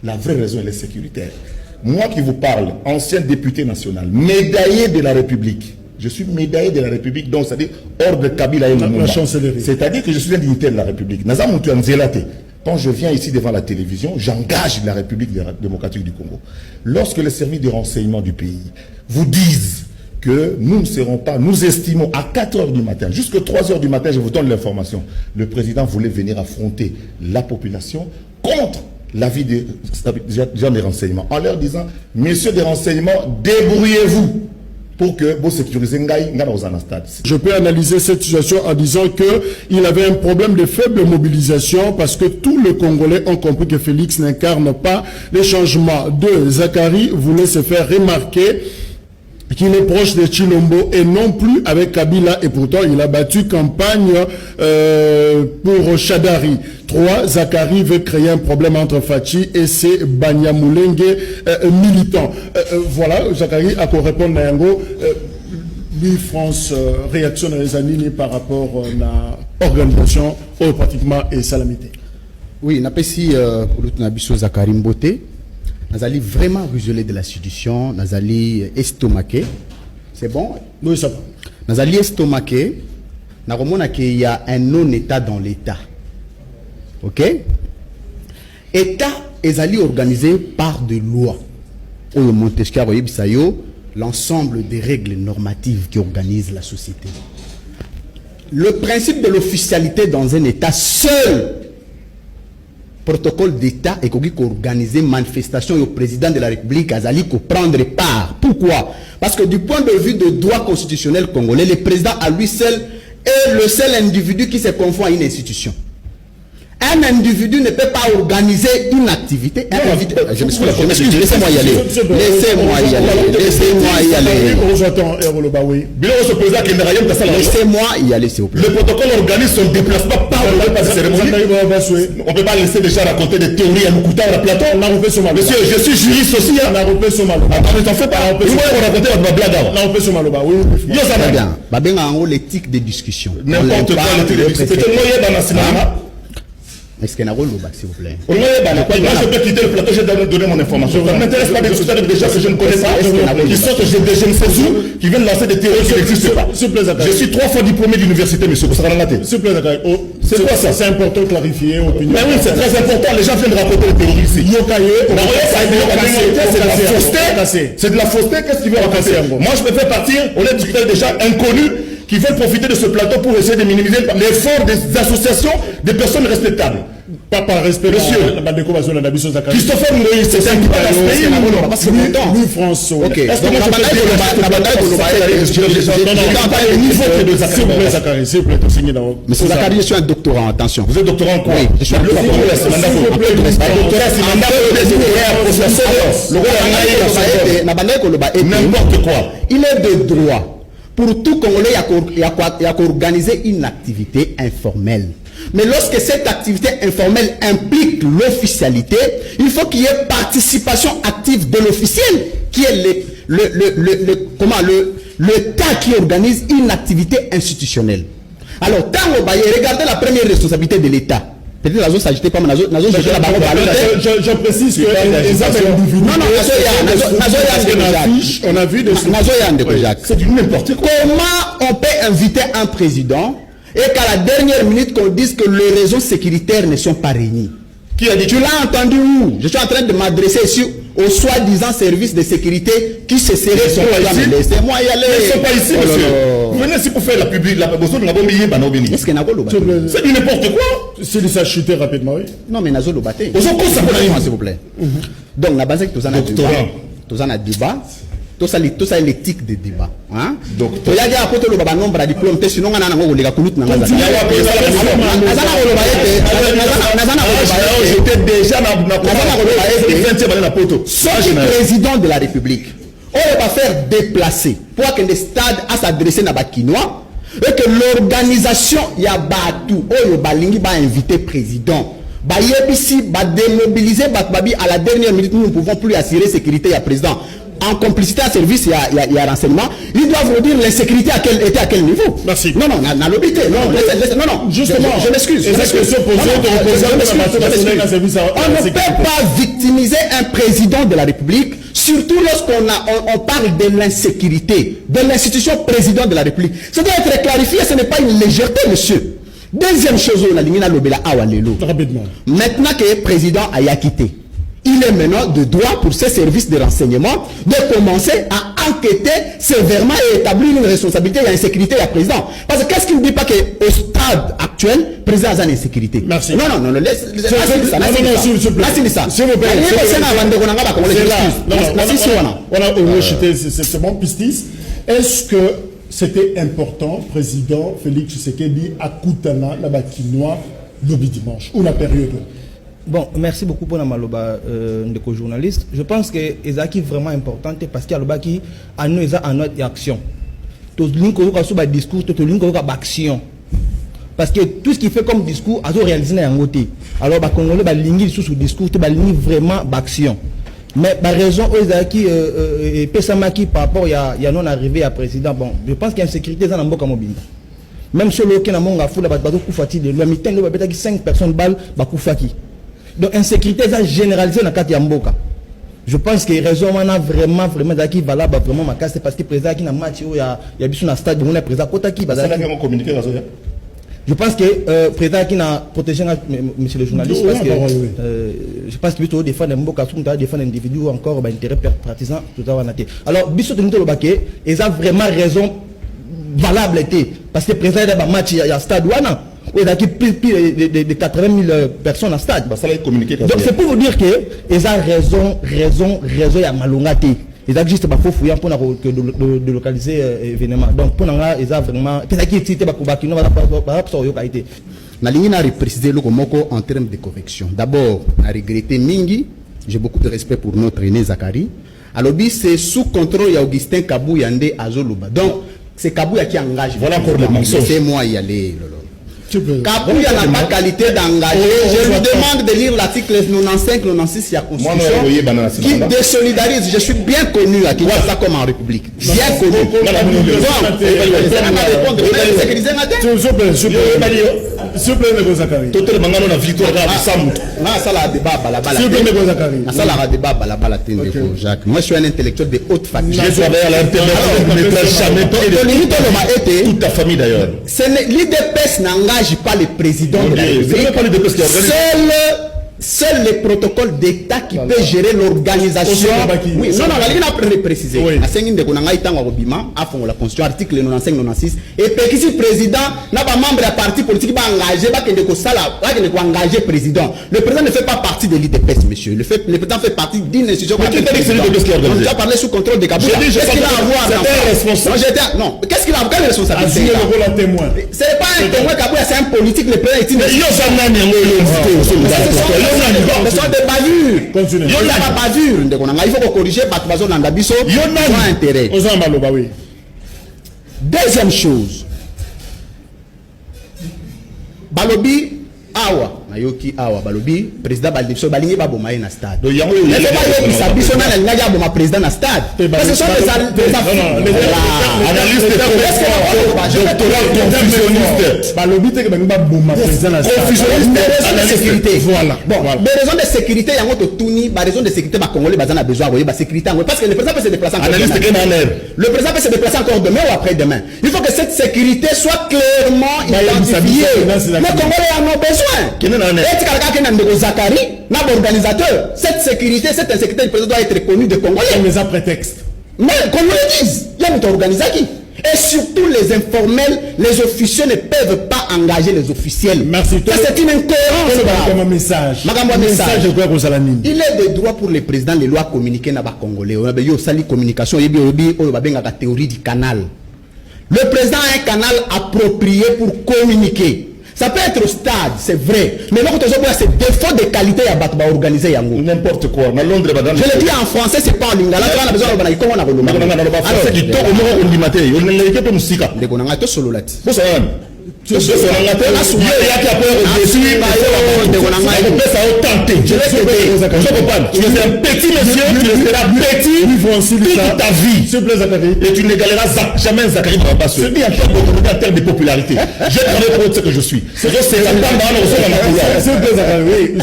La vraie raison, elle est sécuritaire. Moi qui vous parle, ancien député national, médaillé de la République. Je suis médaillé de la République, donc c'est-à-dire hors de Kabila et Lumumba. C'est-à-dire que je suis un dignitaire de la République. Quand je viens ici devant la télévision, j'engage la République démocratique du Congo. Lorsque les services de renseignement du pays vous disent que nous ne serons pas, nous estimons à 4 h du matin, jusqu'à 3 h du matin, je vous donne l'information, le président voulait venir affronter la population contre l'avis des gens des renseignements, en leur disant, messieurs des renseignements, débrouillez-vous pour que vous sécurisez Ngaï dans un stade. Je peux analyser cette situation en disant qu'il avait un problème de faible mobilisation parce que tous les Congolais ont compris que Félix n'incarne pas les changements. Zacharie voulait se faire remarquer qu'il est proche de Chilombo et non plus avec Kabila, et pourtant il a battu campagne pour Chadari. 3, Zacharie veut créer un problème entre Fachi et ses Banyamulenge militants. Voilà, Zacharie a quoi répondre à Yango. Lui, France, réaction dans les années par rapport à l'organisation pratiquement et salamité. Oui, n'a pas si pour l'autre Zacharie Mboté. Nous allons vraiment ruseler de l'institution, nous allons estomaquer. C'est bon? Oui, ça va. Nous allons estomaquer. Nous avons qu'il y a un non-État dans l'État. Ok? État est organisé par des lois. L'ensemble des règles normatives qui organisent la société. Le principe de l'officialité dans un État seul. Protocole d'État et qui organiser manifestation au président de la République Azali pour prendre part. Pourquoi? Parce que du point de vue du droit constitutionnel congolais, le président à lui seul est le seul individu qui se confond à une institution. Un individu ne peut pas organiser une activité. Je m'excuse, laissez-moi y aller. Laissez-moi y aller. Laissez-moi y aller. Laissez-moi y aller, s'il vous plaît. Le protocole organise son déplacement par le cérémonie. On ne peut pas laisser déjà raconter des théories à Nukuta ou à Platon. Monsieur, je suis juriste aussi. Attends, ne t'en fais pas. On va raconter votre blague. Très bien. L'éthique des discussions. N'importe quoi, l'éthique des discussions. C'est un moyen dans est-ce qu'il y a un rôle s'il vous plaît? Moi, je peux quitter le plateau, je vais donner mon information. Ça ne m'intéresse pas de discuter avec des gens que je ne connais pas, qui sortent je ne sais où, qui viennent lancer des théories qui n'existent pas. Je suis 3 fois diplômé d'université, monsieur. C'est quoi ça? C'est important de clarifier. Mais oui, c'est très important. Les gens viennent raconter les théories ici. C'est de la fausseté. Qu'est-ce qu'ils veulent raconter? Moi, je préfère partir. On est discuté avec des gens inconnus qui veulent profiter de ce plateau pour essayer de minimiser l'effort des associations des personnes respectables. Pas par respect, monsieur. Christopher Moïse, c'est un qui parle dans ce pays. Parce que longtemps. Nous, France. Ok. Est-ce que moi je peux Monsieur Zacharie, je suis un doctorant, attention. Vous êtes doctorant en quoi? Oui, je suis un doctorant. N'importe quoi. Il est de droit. Pour tout Congolais, il y a qu'à organiser une activité informelle. Mais lorsque cette activité informelle implique l'officialité, il faut qu'il y ait participation active de l'officiel, qui est l'État qui organise une activité institutionnelle. Alors, regardez la première responsabilité de l'État. Peut-être que s'agit pas, mais je précise que on a vu c'est du n'importe quoi. Comment on peut inviter un président et qu'à la dernière minute qu'on dise que les raisons sécuritaires ne sont pas réunies? Qui a dit? Tu l'as entendu où? Je suis en train de m'adresser ici aux soi-disant services de sécurité qui se seraient sur le laissez-moi y aller. Ils ne sont pas ici, monsieur. Vous venez ici pour faire la publicité, la promotion de la bombe. Est-ce que c'est du n'importe quoi. C'est de ça chuter rapidement, oui. Non, mais Nazo Lobaté. S'il vous plaît. Donc, la base est que tout ça a débat. Tout ça est l'éthique des débats. Hein? Donc, il y a un côté le nombre de diplômes, sinon on a un les couloutes. J'étais déjà président de la République. On va faire déplacer pour que le stade a s'adresser à Bakinois et que l'organisation Yabatou, Balingi va inviter président. Ici, démobiliser à la dernière minute, nous ne pouvons plus assurer sécurité à président. en complicité à service, il y a renseignement, ils doivent nous dire l'insécurité était à quel niveau. Merci. Non, n'a l'obité. Non, justement, je m'excuse. On ne peut pas victimiser un président de la République, surtout lorsqu'on parle de l'insécurité, de l'institution président de la République. Ça doit être clarifié, ce n'est pas une légèreté, monsieur. Deuxième chose, on a dit rapidement. Maintenant que le président a quitté, il est maintenant de droit pour ses services de renseignement de commencer à enquêter sévèrement et établir une responsabilité et insécurité à président. Parce que qu'est-ce qu'il ne dit pas qu'au stade actuel, le président a une insécurité? Merci. Non, laisse ça. On a rejeté ce bon pistis. Est-ce que c'était important, président Félix Tshisekedi, à Koutana, la Bakinois, le dimanche, ou la période? Bon, merci beaucoup pour la maloba de journaliste. Je pense que c'est vraiment important parce qu'il y a le bas qui a en notre action. Tout le monde qui a sur discours, tout le monde qui a action. Parce que tout ce qui fait comme discours, a réalisé dans côté. Alors, les Congolais ont ligne sous ce discours, ils ont vraiment d'action. Mais par raison Ozaki et Pesamaki par rapport à non arrivé à président, bon, je pense qu'il y a une sécurité dans le Mobimba. Même sur le Kenya Monga Foula, de loi, 5 personnes balles, Bakoufaki. Donc insécurité est généralisée dans le cadre de Mboka. Je pense que raison a vraiment qui valable vraiment ma casse parce que président qui n'a match où il y a bien un stade où on est présent côté qui je pense que président qui n'a protégé monsieur le journaliste parce que je pense qu'il veut défendre Mboka tout défendre individu encore intérêt partisan tout ça alors biso de nous baké ils ont vraiment raison valable parce que président a match il y a stade où il y a plus de 80 000 personnes en stade. Donc c'est pour vous dire que ils ont raison, il y a malongate. Ils ont juste pour fouiller pour de localiser l'événement. Donc pour nous, ils ont vraiment. Peut-être qu'ils étaient qui ne va pas qualité. La ligne a précisé le Komoko en termes de correction. D'abord, à regretter Mingi, j'ai beaucoup de respect pour notre aîné Zakari. Alors, c'est sous contrôle Augustin Kabou Yandé Azoluba. Donc, c'est Kabou qui engage. Voilà encore le mensonge. C'est moi y aller. Kabouya n'a pas qualité d'engager. Je lui demande de lire l'article 95-96 de la Constitution qui désolidarise. Je suis bien connu à Kinshasa comme en République. Bien connu. S'il vous plaît, M. Zakari. Tout le monde a victoire Moi, je suis un intellectuel de haute famille. Je travaille à l'internet. Je ne jamais pas toute ta famille d'ailleurs. L'IDPS n'engage pas le président de la République. Seul le protocole d'État qui peut gérer l'organisation. Oui, non, il a précisé. La Constitution, article 95-96. Et puis, si le président n'a pas membre de la parti politique, engagé, engager le président. Le président ne fait pas partie de l'IDPS, monsieur. Le président fait partie d'une institution. On a déjà parlé sous contrôle de Kabou. Qu'est-ce qu'il a à voir? Non, qu'est-ce qu'il a à voir? Quelle responsabilité? Ce n'est pas un témoin Kabou, c'est un politique. Le président est ce sont des bavures. Il n'y a pas bavure. Il faut corriger intérêt. Deuxième chose. Balobi Awa. Nayoki Awa Balobi, président Baldiso Balingi Babomaye na stade. Mais c'est pas yoki Sabiso na Lingaja Boma président na stade. Parce que ce sont des analystes confusionnistes. Balobi te Bamba Boma président na stade. Confusionniste. Voilà. Bon, des raisons de sécurité, il y a un Touni, des raisons de sécurité, les Congolais ont besoin de sécurité. Parce que le président peut se déplacer encore demain. Le président peut se déplacer encore demain ou après-demain. Il faut que cette sécurité soit clairement identifiée. Les Congolais en ont besoin. Cette sécurité, cette insécurité du président doit être connue des Congolais. Mais à prétexte. Mais qu'on le dise, il y a une organisation. Et surtout les informels, les officiels ne peuvent pas engager les officiels. Merci. C'est une incohérence. Comme un message. Il est de droit pour les présidents, les lois communiquées dans les Congolais. On a eu une communication, il y a une théorie du canal. Le président a un canal approprié pour communiquer. Ça peut être au stade, c'est vrai. Mais là, c'est défaut de qualité à battre organiser. N'importe quoi. Je le dis en français, c'est pas en lingala. On a besoin de comment on a voulu. Tu es sûr que tu es un petit monsieur, tu seras petit toute ta vie. S'il vous plaît, Zachary. Et tu n'égaleras jamais Zachary Barabas. Je dis en termes d'autorité, en termes de popularité. Je travaille pour ce que je suis. C'est la femme s'il vous plaît, Zachary, oui.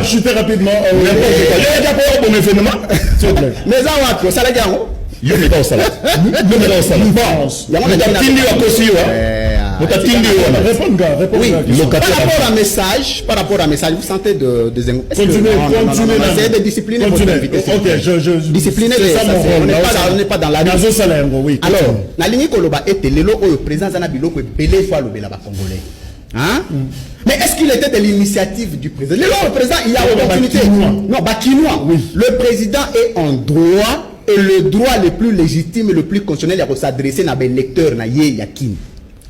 Chuter rapidement. Il y a pas un événement. S'il vous plaît. Mais ça va, ça l'a dit. Yo me dans salade. Yo me dans salade. Oui. Par rapport à message, vous sentez des continuez. Essayez de discipliner votre invité. Ok, discipliner. On n'est pas dans la oui. Alors, la ligne Koloba était le président Zanabilo que Belé fois le Belaba congolais. Hein? Mais est-ce qu'il était de l'initiative du président? Le président, il y a opportunité. Non, Bakinois. Oui. Le président est en droit. Et le droit le plus légitime et le plus constitutionnel, il y a s'adresser à des lecteurs, à Yakin.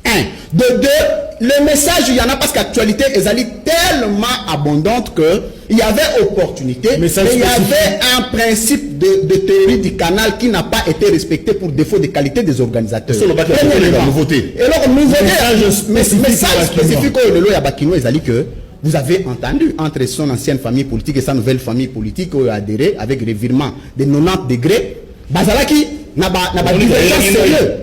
Un. De deux, le message, il y en a parce qu'actualité est tellement abondante qu'il y avait opportunité, mais il y avait un principe de théorie du canal qui n'a pas été respecté pour défaut de qualité des organisateurs. C'est la nouveauté. Et alors, message spécifique au Lelo Yabakino est que vous avez entendu entre son ancienne famille politique et sa nouvelle famille politique qui a adhéré avec revirement de 90 degrés. Bazalaki n'a pas divergence sérieux.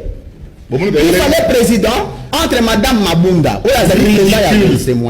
Il fallait président entre Madame Mabunda, où il y a